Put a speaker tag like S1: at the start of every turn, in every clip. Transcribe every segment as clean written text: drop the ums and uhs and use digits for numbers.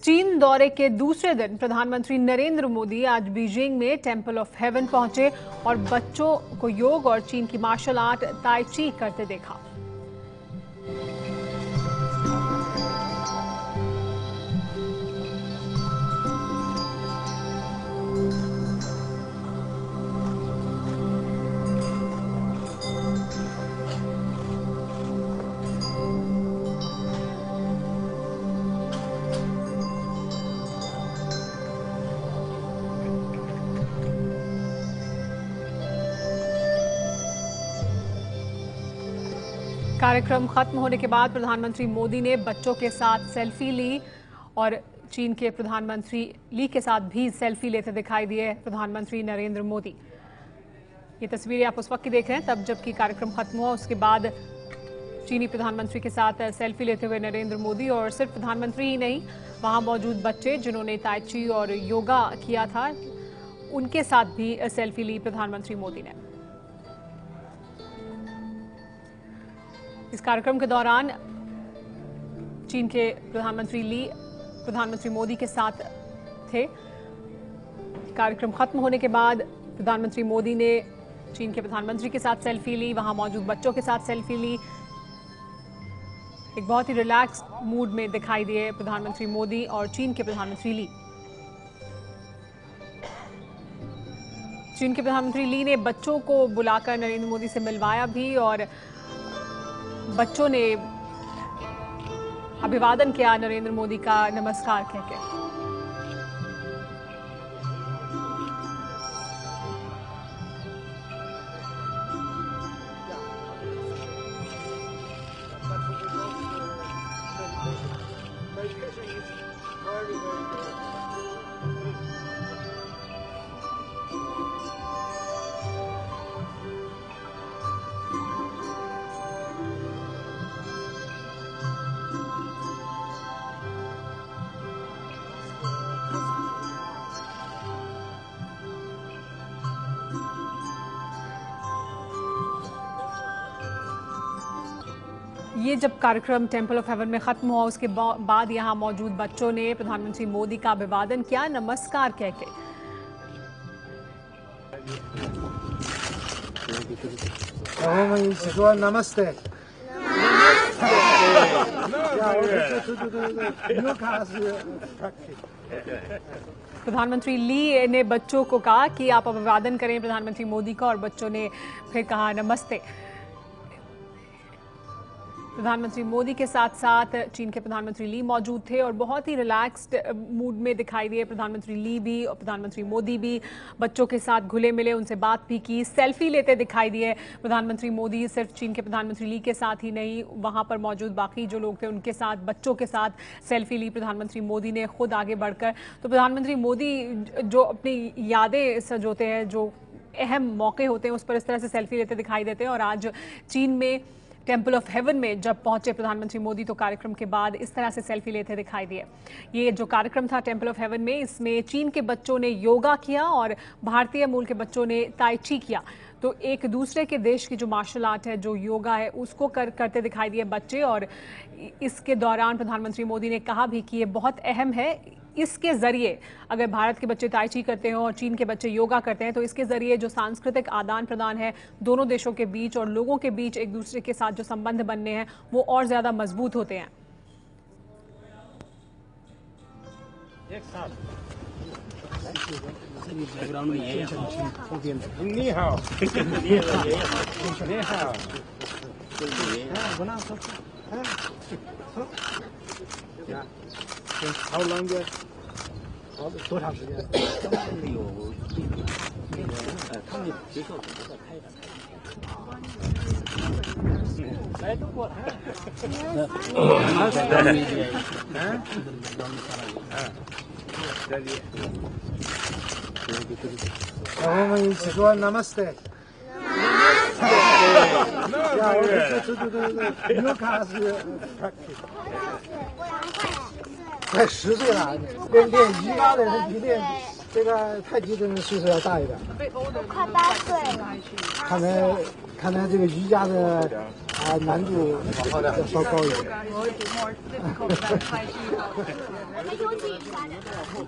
S1: चीन दौरे के दूसरे दिन प्रधानमंत्री नरेंद्र मोदी आज बीजिंग में टेंपल ऑफ हेवन पहुंचे और बच्चों को योग और चीन की मार्शल आर्ट ताई ची करते देखा। कार्यक्रम खत्म होने के बाद प्रधानमंत्री मोदी ने बच्चों के साथ सेल्फी ली और चीन के प्रधानमंत्री ली के साथ भी सेल्फी लेते दिखाई दिए प्रधानमंत्री नरेंद्र मोदी। ये तस्वीरें आप उस वक्त की देख रहे हैं तब जबकि कार्यक्रम खत्म हुआ उसके बाद चीनी प्रधानमंत्री के साथ सेल्फी लेते हुए नरेंद्र मोदी। और सिर्फ प्रधानमंत्री ही नहीं, वहां मौजूद बच्चे जिन्होंने ताई ची और योगा किया था उनके साथ भी सेल्फी ली प्रधानमंत्री मोदी ने। इस कार्यक्रम के दौरान चीन के प्रधानमंत्री ली प्रधानमंत्री मोदी के साथ थे। कार्यक्रम खत्म होने के बाद प्रधानमंत्री मोदी ने चीन के प्रधानमंत्री के साथ सेल्फी ली, वहां मौजूद बच्चों के साथ सेल्फी ली। एक बहुत ही रिलैक्स मूड में दिखाई दिए प्रधानमंत्री मोदी और चीन के प्रधानमंत्री ली। चीन के प्रधानमंत्री ली ने बच्चों को बुलाकर नरेंद्र मोदी से मिलवाया भी और बच्चों ने अभिवादन किया नरेंद्र मोदी का नमस्कार कहकर। ये जब कार्यक्रम टेंपल ऑफ हेवन में खत्म हुआ उसके बाद यहाँ मौजूद बच्चों ने प्रधानमंत्री मोदी का अभिवादन किया नमस्कार कहकर।
S2: नमस्ते।
S1: प्रधानमंत्री ली ने बच्चों को कहा कि आप अभिवादन करें प्रधानमंत्री मोदी का और बच्चों ने फिर कहा नमस्ते। प्रधानमंत्री मोदी के साथ साथ चीन के प्रधानमंत्री ली मौजूद थे और बहुत ही रिलैक्स्ड मूड में दिखाई दिए प्रधानमंत्री ली भी और प्रधानमंत्री मोदी भी। बच्चों के साथ घुले मिले, उनसे बात भी की, सेल्फी लेते दिखाई दिए प्रधानमंत्री मोदी। सिर्फ चीन के प्रधानमंत्री ली के साथ ही नहीं, वहां पर मौजूद बाकी जो लोग थे उनके साथ, बच्चों के साथ सेल्फी ली प्रधानमंत्री मोदी ने खुद आगे बढ़कर। तो प्रधानमंत्री मोदी जो अपनी यादें सजोते हैं, जो अहम मौके होते हैं उस पर इस तरह से सेल्फी लेते दिखाई देते हैं। और आज चीन में टेंपल ऑफ हेवन में जब पहुंचे प्रधानमंत्री मोदी तो कार्यक्रम के बाद इस तरह से सेल्फी लेते दिखाई दिए। ये जो कार्यक्रम था टेंपल ऑफ हेवन में, इसमें चीन के बच्चों ने योगा किया और भारतीय मूल के बच्चों ने ताई ची किया। तो एक दूसरे के देश की जो मार्शल आर्ट है, जो योगा है, उसको करते दिखाई दिए बच्चे। और इसके दौरान प्रधानमंत्री मोदी ने कहा भी कि ये बहुत अहम है। इसके जरिए अगर भारत के बच्चे ताई ची करते हैं और चीन के बच्चे योगा करते हैं तो इसके जरिए जो सांस्कृतिक आदान प्रदान है दोनों देशों के बीच और लोगों के बीच एक दूसरे के साथ जो संबंध बनने हैं वो और ज्यादा मजबूत होते हैं।
S2: How long yet? 多长时间？有他们学校组织在开展。来，都过来。我们一起说 Namaste。对，又开始。快10岁了，练瑜伽的人比练这个太极的人岁数要大一点。
S3: 快8岁了。
S2: 看来这个瑜伽的难度要稍高一点。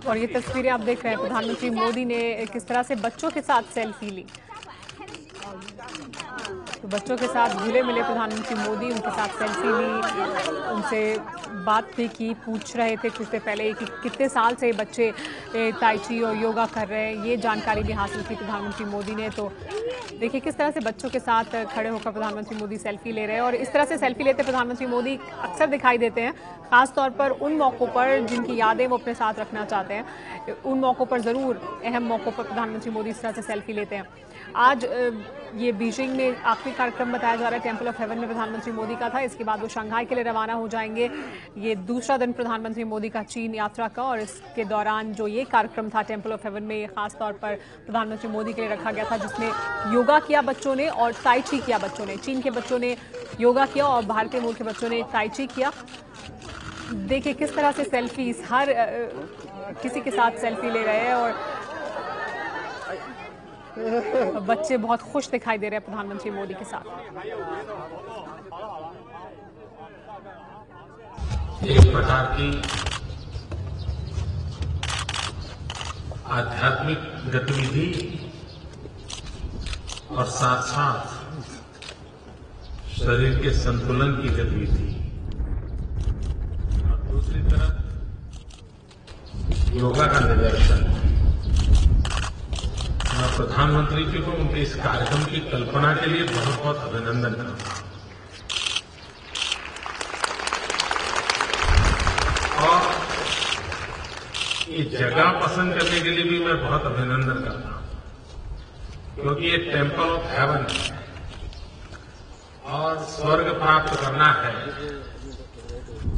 S1: और ये तस्वीरें आप देख रहे हैं, प्रधानमंत्री मोदी ने किस तरह से बच्चों के साथ सेल्फी ली। तो बच्चों के साथ घुले मिले प्रधानमंत्री मोदी, उनके साथ सेल्फी ली, उनसे बात भी की, पूछ रहे थे कुछ देर पहले कि कितने साल से बच्चे ताई ची और योगा कर रहे हैं, ये जानकारी भी हासिल की प्रधानमंत्री मोदी ने। तो देखिए किस तरह से बच्चों के साथ खड़े होकर प्रधानमंत्री मोदी सेल्फी ले रहे हैं। और इस तरह से सेल्फी लेते प्रधानमंत्री मोदी अक्सर दिखाई देते हैं, खासतौर पर उन मौक़ों पर जिनकी यादें वो अपने साथ रखना चाहते हैं। उन मौक़ों पर ज़रूर, अहम मौक़ों पर प्रधानमंत्री मोदी इस तरह से सेल्फी लेते हैं। आज ये बीजिंग में आखिरी कार्यक्रम बताया जा रहा है, टेम्पल ऑफ हेवन में प्रधानमंत्री मोदी का था। इसके बाद वो शंघाई के लिए रवाना हो जाएंगे। ये दूसरा दिन प्रधानमंत्री मोदी का चीन यात्रा का, और इसके दौरान जो ये कार्यक्रम था टेम्पल ऑफ हेवन में, ये खास तौर पर प्रधानमंत्री मोदी के लिए रखा गया था, जिसमें योगा किया बच्चों ने और ताई ची किया बच्चों ने। चीन के बच्चों ने योगा किया और भारतीय मूल के बच्चों ने ताई ची किया। देखिए किस तरह से सेल्फीज, हर किसी के साथ सेल्फी ले रहे हैं और बच्चे बहुत खुश दिखाई दे रहे हैं प्रधानमंत्री मोदी के साथ।
S3: एक प्रकार की आध्यात्मिक गतिविधि और साथ साथ शरीर के संतुलन की गतिविधि, और दूसरी तरफ योगा का निदर्शन। मैं प्रधानमंत्री जी को उनके इस कार्यक्रम की कल्पना के लिए बहुत बहुत अभिनंदन करता हूं। और ये जगह पसंद करने के लिए भी मैं बहुत अभिनंदन करता हूं, क्योंकि ये टेम्पल ऑफ हेवन है और स्वर्ग प्राप्त करना है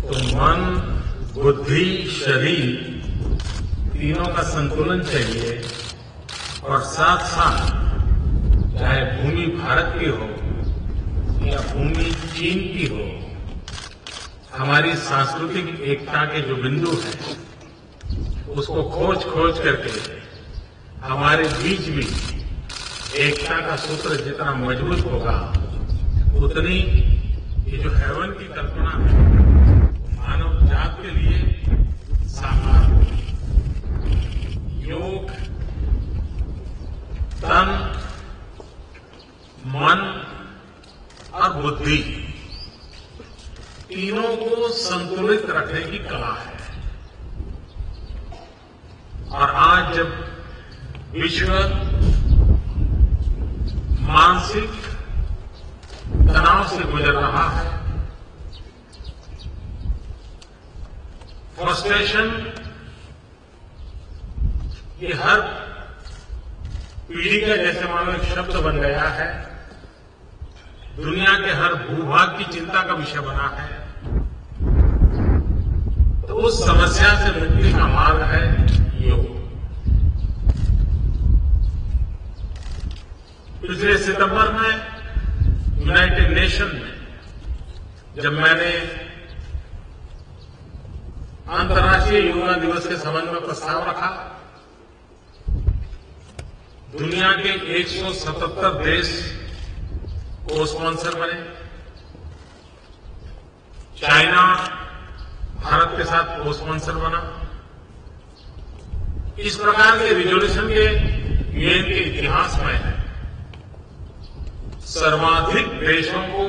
S3: तो मन, बुद्धि, शरीर तीनों का संतुलन चाहिए। और साथ साथ चाहे भूमि भारत की हो या भूमि चीन की हो, हमारी सांस्कृतिक एकता के जो बिंदु हैं उसको खोज खोज करके हमारे बीच भी एकता का सूत्र जितना मजबूत होगा, उतनी ये जो हेवन की कल्पना है मानव जात के लिए साकार होगी। योग तन, मन और बुद्धि तीनों को संतुलित रखने की कला है। और आज जब विश्व मानसिक तनाव से गुजर रहा है, फ्रस्ट्रेशन ये हर पीढ़ी का जैसे मानो एक शब्द बन गया है, दुनिया के हर भूभाग की चिंता का विषय बना है, तो उस समस्या से मुक्ति का मार्ग है योग। पिछले सितंबर में यूनाइटेड नेशन में जब मैंने अंतर्राष्ट्रीय योगा दिवस के संबंध में प्रस्ताव रखा, दुनिया के 177 देश को स्पॉन्सर बने। चाइना भारत के साथ को स्पॉन्सर बना। इस प्रकार के रिजोल्यूशन के यूएन के इतिहास में सर्वाधिक देशों को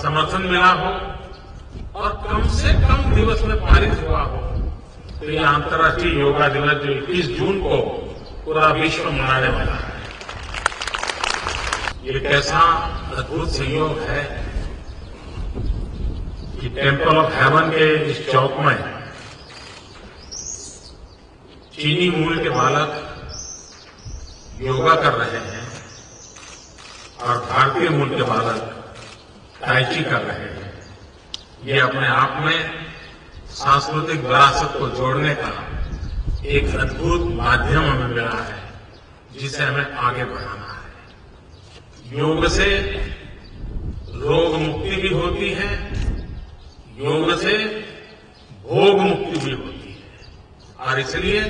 S3: समर्थन मिला हो और कम से कम दिवस में पारित हुआ हो, तो यह अंतर्राष्ट्रीय योगा दिवस जो 21 जून को पूरा विश्व मनाने वाला है। ये कैसा अद्भुत संयोग है कि टेम्पल ऑफ हेवन के इस चौक में चीनी मूल के बालक योगा कर रहे हैं और भारतीय मूल के बालक ताई ची कर रहे हैं। ये अपने आप में सांस्कृतिक विरासत को जोड़ने का एक अद्भुत माध्यम हमें मिला है, जिसे हमें आगे बढ़ाना है। योग से रोग मुक्ति भी होती है, योग से भोग मुक्ति भी होती है। और इसलिए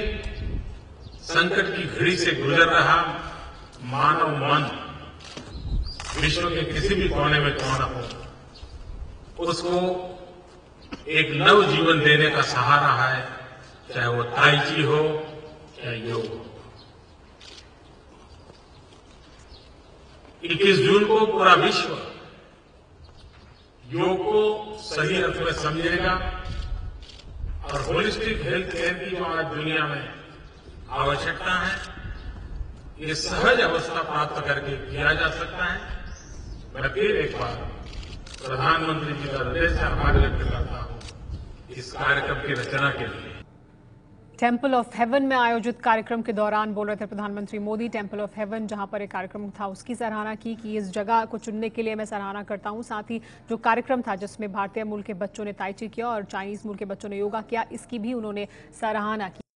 S3: संकट की घड़ी से गुजर रहा मानव मन विश्व के किसी भी कोने में कौन हो, उसको एक नव जीवन देने का सहारा है, चाहे वो ताई ची हो या योग हो। 21 जून को पूरा विश्व योग को सही अर्थ में समझेगा और होलिस्टिक हेल्थ केयर की जो आज दुनिया में आवश्यकता है, ये सहज अवस्था प्राप्त करके किया जा सकता है। मैं फिर एक बार प्रधानमंत्री जी का हृदय से आभार व्यक्त करता हूं इस कार्यक्रम की रचना के लिए।
S1: टेम्पल ऑफ हेवन में आयोजित कार्यक्रम के दौरान बोल रहे थे प्रधानमंत्री मोदी। टेम्पल ऑफ हेवन जहां पर एक कार्यक्रम था उसकी सराहना की कि इस जगह को चुनने के लिए मैं सराहना करता हूं। साथ ही जो कार्यक्रम था जिसमें भारतीय मूल के बच्चों ने ताई ची किया और चाइनीज मूल के बच्चों ने योगा किया, इसकी भी उन्होंने सराहना की।